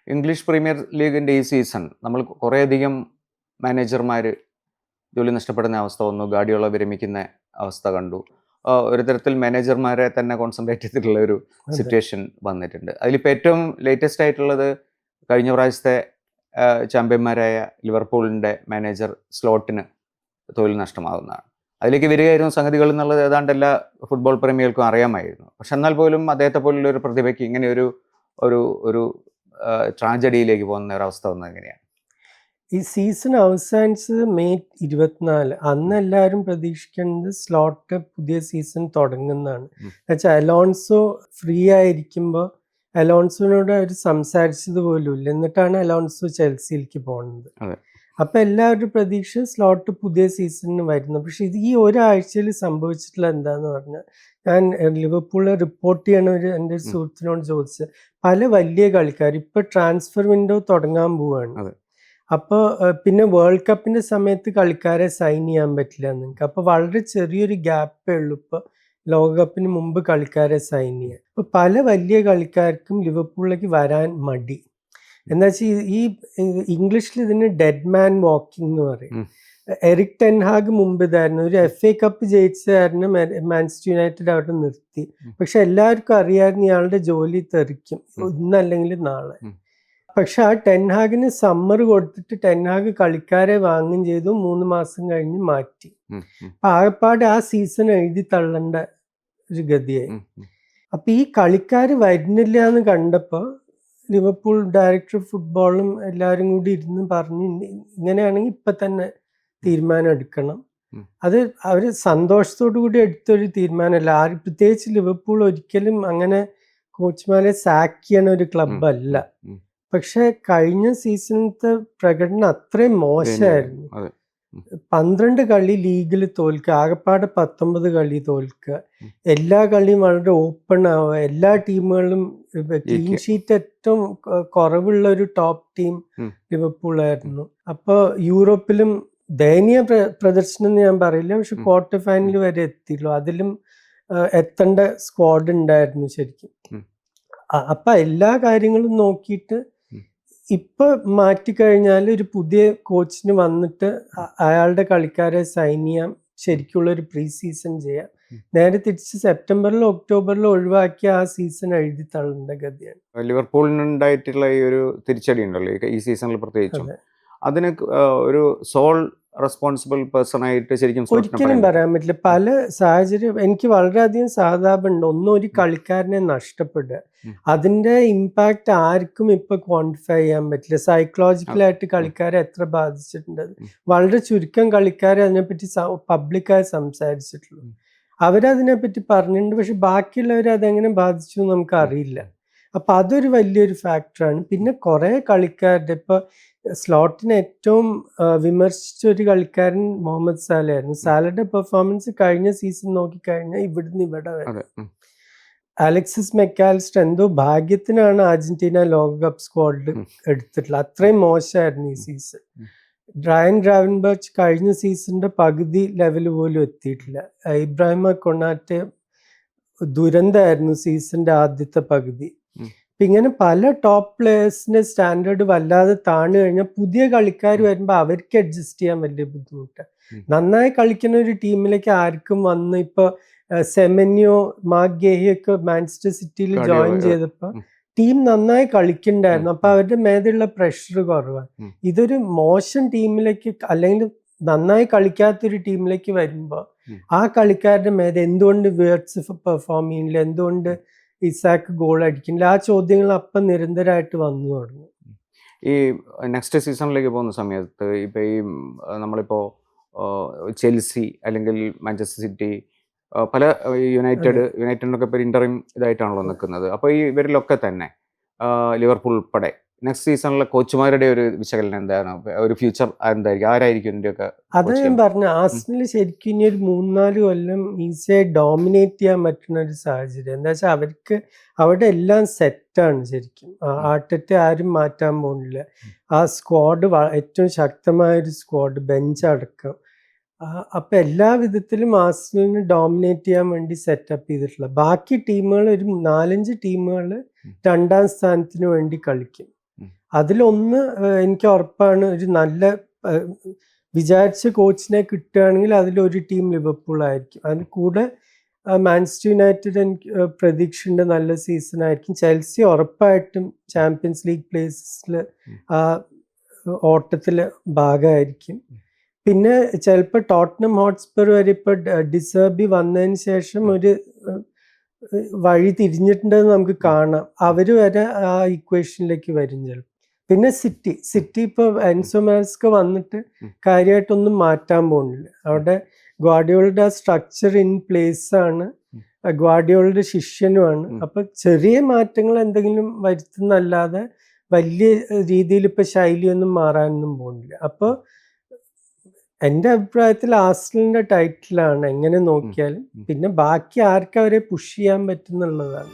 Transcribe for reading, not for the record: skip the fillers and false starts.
English premier ലീഗിൻ്റെ ഈ season നമ്മൾ കുറേയധികം മാനേജർമാർ ജോലി നഷ്ടപ്പെടുന്ന അവസ്ഥ വന്നു. ഗാർഡിയോള വിരമിക്കുന്ന അവസ്ഥ കണ്ടു. ഒരു തരത്തിൽ മാനേജർമാരെ തന്നെ കോൺസെൻട്രേറ്റ് ചെയ്തിട്ടുള്ള ഒരു സിറ്റുവേഷൻ വന്നിട്ടുണ്ട്. അതിലിപ്പോൾ ഏറ്റവും ലേറ്റസ്റ്റ് ആയിട്ടുള്ളത് കഴിഞ്ഞ പ്രാവശ്യത്തെ ചാമ്പ്യന്മാരായ ലിവർപൂളിൻ്റെ മാനേജർ സ്ലോട്ടിന് തൊഴിൽ നഷ്ടമാകുന്നതാണ്. അതിലേക്ക് വരികയായിരുന്നു സംഗതികൾ എന്നുള്ളത് ഏതാണ്ട് എല്ലാ ഫുട്ബോൾ പ്രേമികൾക്കും അറിയാമായിരുന്നു. പക്ഷെ എന്നാൽ പോലും അദ്ദേഹത്തെ പോലുള്ള ഒരു പ്രതിഭയ്ക്ക് ഇങ്ങനെ ഒരു ഒരു ഒരു ട്രാജഡിയിലേക്ക് പോകുന്ന ഒരവസ്ഥ വന്നത് എങ്ങനെയാണ്? ഈ സീസൺ അവസാനിച്ചത് മെയ് 24. അന്ന് എല്ലാവരും പ്രതീക്ഷിക്കുന്നത് സ്ലോട്ട് പുതിയ സീസൺ തുടങ്ങുന്നതാണ്. എന്നുവെച്ചാൽ അലോൺസോ ഫ്രീ ആയിരിക്കുമ്പോൾ അലോൺസോനോട് അവർ സംസാരിച്ചത് പോലും ഇല്ല. എന്നിട്ടാണ് അലോൺസോ ചെൽസിയിലേക്ക് പോകുന്നത്. അപ്പം എല്ലാവരുടെ പ്രതീക്ഷ സ്ലോട്ട് പുതിയ സീസണിന് വരുന്നു. പക്ഷെ ഇത് ഈ ഒരാഴ്ചയിൽ സംഭവിച്ചിട്ടുള്ള എന്താന്ന് പറഞ്ഞാൽ, ഞാൻ ലിവർപൂളിൽ റിപ്പോർട്ട് ചെയ്യണ എൻ്റെ ഒരു സുഹൃത്തിനോട് ചോദിച്ചത്, പല വലിയ കളിക്കാർ ഇപ്പം ട്രാൻസ്ഫർ വിൻഡോ തുടങ്ങാൻ പോവുകയാണ്. അപ്പോൾ പിന്നെ വേൾഡ് കപ്പിൻ്റെ സമയത്ത് കളിക്കാരെ സൈൻ ചെയ്യാൻ പറ്റില്ല നിങ്ങൾക്ക്. അപ്പോൾ വളരെ ചെറിയൊരു ഗ്യാപ്പേ ഉള്ളൂ ഇപ്പോൾ ലോകകപ്പിന് മുമ്പ് കളിക്കാരെ സൈൻ ചെയ്യാൻ. അപ്പോൾ പല വലിയ കളിക്കാർക്കും ലിവർപൂളിലേക്ക് വരാൻ മടി. എന്താ വെച്ചാൽ ഈ ഇംഗ്ലീഷിൽ ഇതിന് ഡെഡ് മാൻ വാക്കിംഗ് എന്ന് പറയും. എറിക് ടെൻ ഹാഗ് മുമ്പ് ഇതായിരുന്നു. ഒരു FA കപ്പ് ജയിച്ച കാരണം മാഞ്ചസ്റ്റർ യുണൈറ്റഡ് അവിടെ നിർത്തി. പക്ഷെ എല്ലാവർക്കും അറിയാമായിരുന്നു ഇയാളുടെ ജോലി തെറിക്കും ഇന്നല്ലെങ്കിൽ നാളെ. പക്ഷെ ആ ടെൻ ഹാഗിന് സമ്മർ കൊടുത്തിട്ട് ടെൻ ഹാഗ് കളിക്കാരെ വാങ്ങുകയും ചെയ്തു. 3 മാസം കഴിഞ്ഞ് മാറ്റി. അപ്പൊ ആകെപ്പാട് ആ സീസൺ എഴുതി തള്ളേണ്ട ഒരു ഗതിയായി. അപ്പൊ ഈ കളിക്കാര് വരുന്നില്ല എന്ന് കണ്ടപ്പോ ലിവർപൂൾ ഡയറക്ടർ ഫുട്ബോളും എല്ലാവരും കൂടി ഇരുന്ന് പറഞ്ഞു, ഇങ്ങനെയാണെങ്കിൽ ഇപ്പൊ തന്നെ തീരുമാനം എടുക്കണം. അത് അവര് സന്തോഷത്തോടു കൂടി എടുത്തൊരു തീരുമാനമല്ല. ആരും പ്രത്യേകിച്ച് ലിവർപൂൾ ഒരിക്കലും അങ്ങനെ കോച്ച്മാരെ സാക്ക് ചെയ്യണ ഒരു ക്ലബ്ബല്ല. പക്ഷെ കഴിഞ്ഞ സീസണത്തെ പ്രകടനം അത്രയും മോശമായിരുന്നു. 12 കളി ലീഗിൽ തോൽക്കുക, ആകെപ്പാടെ 19 കളി തോൽക്കുക, എല്ലാ കളിയും വളരെ ഓപ്പൺ ആവുക, എല്ലാ ടീമുകളും ക്ലീൻ ഷീറ്റ് ഏറ്റവും കുറവുള്ള ഒരു ടോപ്പ് ടീം ലിവർപൂളായിരുന്നു. അപ്പോൾ യൂറോപ്പിലും ദയനീയ പ്രദർശനം എന്ന് ഞാൻ പറയില്ല, പക്ഷെ ക്വാർട്ടർ ഫൈനൽ വരെ എത്തിയുള്ളൂ. അതിലും എത്തേണ്ട സ്ക്വാഡ് ഉണ്ടായിരുന്നു ശരിക്കും. അപ്പം എല്ലാ കാര്യങ്ങളും നോക്കിയിട്ട് ഇപ്പൊ മാറ്റിക്കഴിഞ്ഞാൽ ഒരു പുതിയ കോച്ചിന് വന്നിട്ട് അയാളുടെ കളിക്കാരെ സൈൻ ചെയ്യാം, ശരിക്കുള്ള ഒരു പ്രീ സീസൺ ചെയ്യാം. നേരെ തിരിച്ച് സെപ്റ്റംബറിലോ ഒക്ടോബറിലോ ഒഴിവാക്കി ആ സീസൺ എഴുതി തള്ളേണ്ട ഗതിയാണ്. ലിവർപൂളിനുണ്ടായിട്ടുള്ള ഈ ഒരു തിരിച്ചടി ഉണ്ടല്ലോ ഈ സീസണിൽ പ്രത്യേകിച്ചും, അതിന് ഒരു സോൾ റെസ്പോൺസിബിൾ പേഴ്സൺ ആയിട്ട് ശരിക്കും ഒരിക്കലും പറയാൻ പറ്റില്ല. പല സാഹചര്യം എനിക്ക് വളരെയധികം സഹതാപമുണ്ട്. ഒന്നും ഒരു കളിക്കാരനെ നഷ്ടപ്പെടുക, അതിന്റെ ഇമ്പാക്ട് ആർക്കും ഇപ്പൊ ക്വാണ്ടിഫൈ ചെയ്യാൻ പറ്റില്ല. സൈക്കോളജിക്കലായിട്ട് കളിക്കാരെ എത്ര ബാധിച്ചിട്ടുണ്ട്. വളരെ ചുരുക്കം കളിക്കാരെ അതിനെപ്പറ്റി പബ്ലിക്കായി സംസാരിച്ചിട്ടുള്ളൂ. അവരതിനെപ്പറ്റി പറഞ്ഞിട്ടുണ്ട്. പക്ഷെ ബാക്കിയുള്ളവർ അതെങ്ങനെ ബാധിച്ചു നമുക്ക് അറിയില്ല. അപ്പൊ അതൊരു വലിയൊരു ഫാക്ടറാണ്. പിന്നെ കുറെ കളിക്കാരുടെ ഇപ്പൊ സ്ലോട്ടിനെ ഏറ്റവും വിമർശിച്ച ഒരു കളിക്കാരൻ മുഹമ്മദ് സാലയായിരുന്നു. സാലയുടെ പെർഫോമൻസ് കഴിഞ്ഞ സീസൺ നോക്കിക്കഴിഞ്ഞാൽ ഇവിടുന്ന് ഇവിടെ വരെ. അലക്സിസ് മെക്കാലിസ്റ്റർ എന്തോ ഭാഗ്യത്തിനാണ് അർജന്റീന ലോകകപ്പ് സ്ക്വാഡിൽ എടുത്തിട്ടുള്ളത്. അത്രയും മോശമായിരുന്നു ഈ സീസൺ. റയൻ ഗ്രാവൻബർച്ച് കഴിഞ്ഞ സീസണിന്റെ പകുതി ലെവൽ പോലും എത്തിയിട്ടില്ല. ഇബ്രാഹിമ കൊണാറ്റെ ദുരന്തമായിരുന്നു സീസണിന്റെ ആദ്യത്തെ പകുതി. ഇങ്ങനെ പല ടോപ്പ് പ്ലേയേഴ്സിന്റെ സ്റ്റാൻഡേർഡ് വല്ലാതെ താണു കഴിഞ്ഞാൽ പുതിയ കളിക്കാർ വരുമ്പോൾ അവർക്ക് അഡ്ജസ്റ്റ് ചെയ്യാൻ വലിയ ബുദ്ധിമുട്ടാണ്. നന്നായി കളിക്കുന്ന ഒരു ടീമിലേക്ക് ആർക്കും വന്ന് ഇപ്പൊ സെമന്യോ മാഗേഹിയൊക്കെ മാഞ്ചസ്റ്റർ സിറ്റിയിൽ ജോയിൻ ചെയ്തപ്പോ ടീം നന്നായി കളിക്കണ്ടായിരുന്നു. അപ്പൊ അവരുടെ മേലുള്ള പ്രഷർ കുറവാണ്. ഇതൊരു മോശം ടീമിലേക്ക് അല്ലെങ്കിൽ നന്നായി കളിക്കാത്തൊരു ടീമിലേക്ക് വരുമ്പോ ആ കളിക്കാരുടെ മേലെ എന്തുകൊണ്ട് വേർഡ്സ് പെർഫോം ചെയ്യുന്നില്ല, എന്തുകൊണ്ട് ഇസാക്ക് ഗോൾ അടിക്കുന്നില്ല, ആ ചോദ്യങ്ങൾ അപ്പം നിരന്തരമായിട്ട് വന്നു തുടങ്ങും. ഈ നെക്സ്റ്റ് സീസണിലേക്ക് പോകുന്ന സമയത്ത് ഇപ്പോൾ ഈ നമ്മളിപ്പോൾ ചെൽസി അല്ലെങ്കിൽ മാഞ്ചസ്റ്റർ സിറ്റി, പല യുണൈറ്റഡിനൊക്കെ ഇപ്പോൾ ഇന്ററിം ഇതായിട്ടാണല്ലോ നിൽക്കുന്നത്. അപ്പോൾ ഈ ഇവരിലൊക്കെ തന്നെ ലിവർപൂൾ ഉൾപ്പെടെ നെക്സ്റ്റ് സീസണിലെ കോച്ചുമാരുടെ ഒരു വിശകലനം എന്താണ്? ഒരു ഫ്യൂച്ചർ എന്തായിരിക്കും, ആരായിരിക്കും ഇതിൻ്റെയൊക്കെ? അത് ഞാൻ പറഞ്ഞു, ആർസണൽ ശരിക്കും ഇനി ഒരു 3-4 കൊല്ലം ഈസിയായി ഡോമിനേറ്റ് ചെയ്യാൻ പറ്റുന്ന ഒരു സാഹചര്യം. എന്താ വെച്ചാൽ അവർക്ക് അവിടെ എല്ലാം സെറ്റാണ് ശരിക്കും. ആട്ടത്തെ ആരും മാറ്റാൻ പോകുന്നില്ല. ആ സ്ക്വാഡ് ഏറ്റവും ശക്തമായൊരു സ്ക്വാഡ്, ബെഞ്ച് അടക്കം. അപ്പം എല്ലാ വിധത്തിലും ആർസണലിന് ഡോമിനേറ്റ് ചെയ്യാൻ വേണ്ടി സെറ്റപ്പ് ചെയ്തിട്ടുള്ള ബാക്കി ടീമുകൾ, ഒരു 4-5 ടീമുകൾ 2ാം സ്ഥാനത്തിന് വേണ്ടി കളിക്കും. ഉം. അതിലൊന്ന് എനിക്ക് ഉറപ്പാണ്, ഒരു നല്ല വിചാരിച്ച കോച്ചിനെ കിട്ടുകയാണെങ്കിൽ അതിലൊരു ടീം ലിവർപൂൾ ആയിരിക്കും. അതിന് കൂടെ മാഞ്ചസ്റ്റർ യുണൈറ്റഡ് എനിക്ക് പ്രതീക്ഷയുണ്ട് നല്ല സീസൺ ആയിരിക്കും. ചെൽസി ഉറപ്പായിട്ടും ചാമ്പ്യൻസ് ലീഗ് പ്ലേസസിൽ ആ ഓട്ടത്തിൽ ഭാഗമായിരിക്കും. പിന്നെ ചിലപ്പോൾ ടോട്ടനം ഹോട്ട്സ്പർ വരെ ഇപ്പോൾ ഡിസേർബി വന്നതിന് ശേഷം ഒരു വഴി തിരിഞ്ഞിട്ടുണ്ടെന്ന് നമുക്ക് കാണാം. അവർ വരെ ആ ഇക്വേഷനിലേക്ക് വരും ചിലപ്പോൾ. പിന്നെ സിറ്റി ഇപ്പോൾ എൻസോ മാസ്ക് വന്നിട്ട് കാര്യമായിട്ടൊന്നും മാറ്റാൻ പോകുന്നില്ല. അവിടെ ഗ്വാർഡിയോളുടെ ആ സ്ട്രക്ചർ ഇൻ പ്ലേസ് ആണ്, ഗ്വാർഡിയോളുടെ ശിഷ്യനുമാണ്. അപ്പൊ ചെറിയ മാറ്റങ്ങൾ എന്തെങ്കിലും വരുത്തുന്നല്ലാതെ വലിയ രീതിയിൽ ഇപ്പൊ ശൈലിയൊന്നും മാറാനൊന്നും പോകുന്നില്ല. അപ്പോൾ എൻ്റെ അഭിപ്രായത്തിൽ ആർസണലിന്റെ ടൈറ്റിലാണ് എങ്ങനെ നോക്കിയാലും. പിന്നെ ബാക്കി ആർക്കവരെ പുഷ് ചെയ്യാൻ പറ്റുന്നുള്ളതാണ്.